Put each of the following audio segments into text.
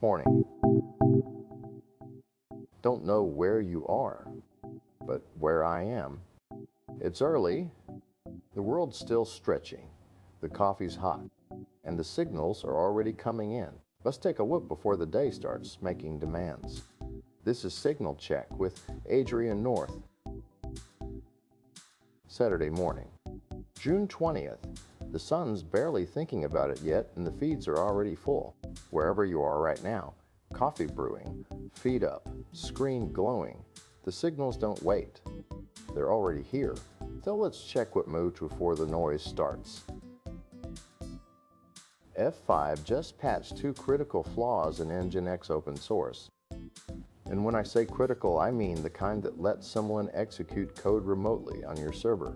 Morning. Don't know where you are, but where I am. It's early, the world's still stretching, the coffee's hot, and the signals are already coming in. Let's take a look before the day starts making demands. This is Signal Check with Adrian North. Saturday morning, June 20th. The sun's barely thinking about it yet, and the feeds are already full. Wherever you are right now, coffee brewing, feed up, screen glowing. The signals don't wait. They're already here. So let's check what moved before the noise starts. F5 just patched two critical flaws in NGINX open source. And when I say critical, I mean the kind that lets someone execute code remotely on your server.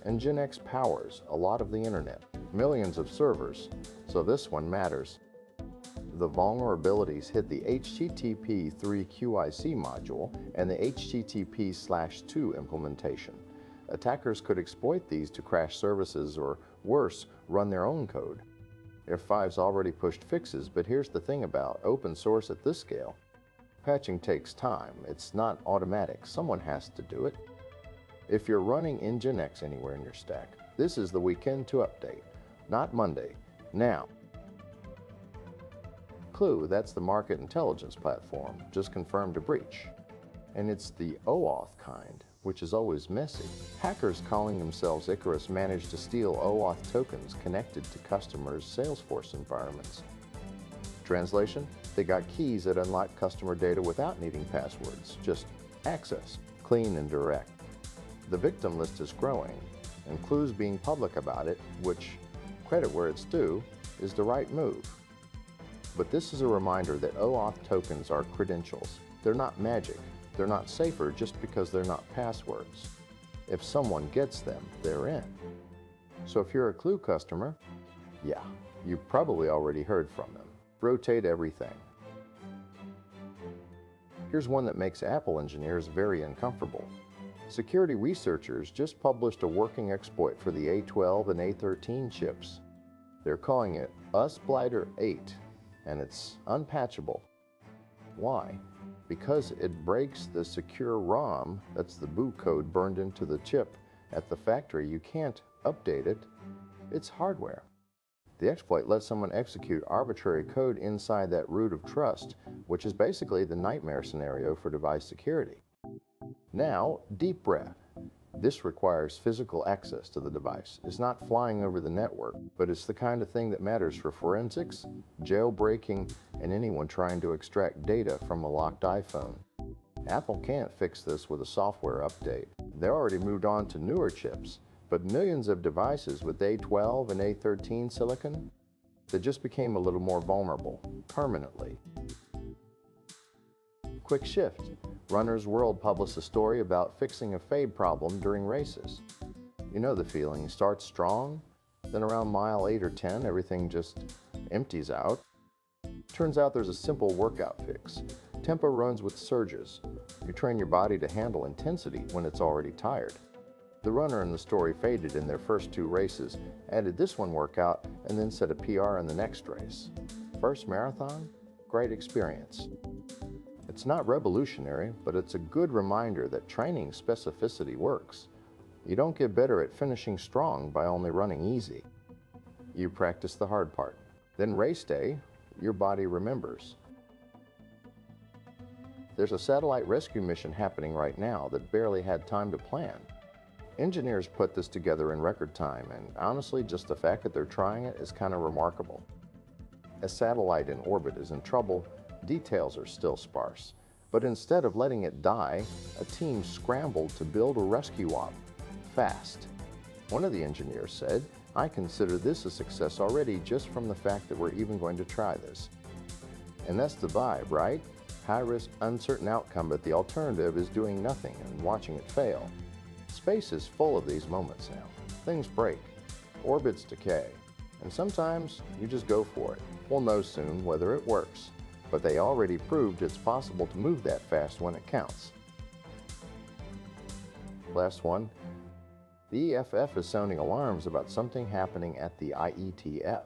NGINX powers a lot of the internet, millions of servers, so this one matters. The vulnerabilities hit the HTTP3 QIC module and the HTTP/2 implementation. Attackers could exploit these to crash services or, worse, run their own code. F5's already pushed fixes, but here's the thing about open source at this scale. Patching takes time. It's not automatic. Someone has to do it. If you're running NGINX anywhere in your stack, this is the weekend to update, not Monday. Now, Klue, that's the market intelligence platform, just confirmed a breach. And it's the OAuth kind, which is always messy. Hackers calling themselves Icarus managed to steal OAuth tokens connected to customers' Salesforce environments. Translation? They got keys that unlock customer data without needing passwords, just access, clean and direct. The victim list is growing, and Klue's being public about it, which, credit where it's due, is the right move. But this is a reminder that OAuth tokens are credentials. They're not magic. They're not safer just because they're not passwords. If someone gets them, they're in. So if you're a Klue customer, yeah, you probably already heard from them. Rotate everything. Here's one that makes Apple engineers very uncomfortable. Security researchers just published a working exploit for the A12 and A13 chips. They're calling it USblighter 8, and it's unpatchable. Why? Because it breaks the secure ROM, that's the boot code burned into the chip at the factory. You can't update it. It's hardware. The exploit lets someone execute arbitrary code inside that root of trust, which is basically the nightmare scenario for device security. Now, deep breath. This requires physical access to the device. It's not flying over the network, but it's the kind of thing that matters for forensics, jailbreaking, and anyone trying to extract data from a locked iPhone. Apple can't fix this with a software update. They already moved on to newer chips, but millions of devices with A12 and A13 silicon, they just became a little more vulnerable, permanently. Quick shift. Runner's World published a story about fixing a fade problem during races. You know the feeling. You start strong, then around mile 8 or 10, everything just empties out. Turns out there's a simple workout fix. Tempo runs with surges. You train your body to handle intensity when it's already tired. The runner in the story faded in their first two races, added this one workout, and then set a PR in the next race. First marathon? Great experience. It's not revolutionary, but it's a good reminder that training specificity works. You don't get better at finishing strong by only running easy. You practice the hard part. Then race day, your body remembers. There's a satellite rescue mission happening right now that barely had time to plan. Engineers put this together in record time, and honestly, just the fact that they're trying it is kind of remarkable. A satellite in orbit is in trouble. Details are still sparse, but instead of letting it die, a team scrambled to build a rescue op, fast. One of the engineers said, "I consider this a success already just from the fact that we're even going to try this." And that's the vibe, right? High risk, uncertain outcome, but the alternative is doing nothing and watching it fail. Space is full of these moments now. Things break, orbits decay, and sometimes you just go for it. We'll know soon whether it works. But they already proved it's possible to move that fast when it counts. Last one. The EFF is sounding alarms about something happening at the IETF.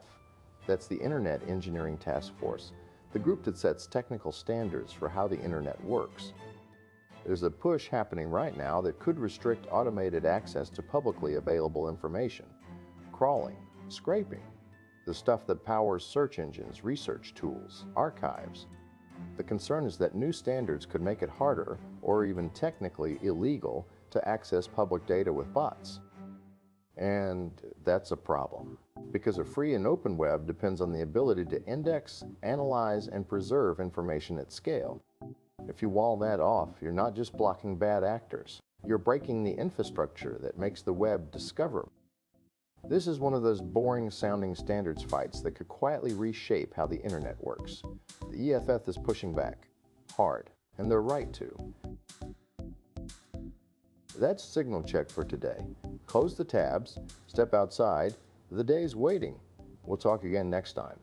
That's the Internet Engineering Task Force. the group that sets technical standards for how the internet works. There's a push happening right now that could restrict automated access to publicly available information, crawling, scraping, the stuff that powers search engines, research tools, archives. The concern is that new standards could make it harder, or even technically illegal, to access public data with bots. And that's a problem, because a free and open web depends on the ability to index, analyze, and preserve information at scale. If you wall that off, you're not just blocking bad actors, you're breaking the infrastructure that makes the web discoverable. This is one of those boring-sounding standards fights that could quietly reshape how the internet works. The EFF is pushing back, hard, and they're right to. That's Signal Check for today. Close the tabs, step outside, the day's waiting. We'll talk again next time.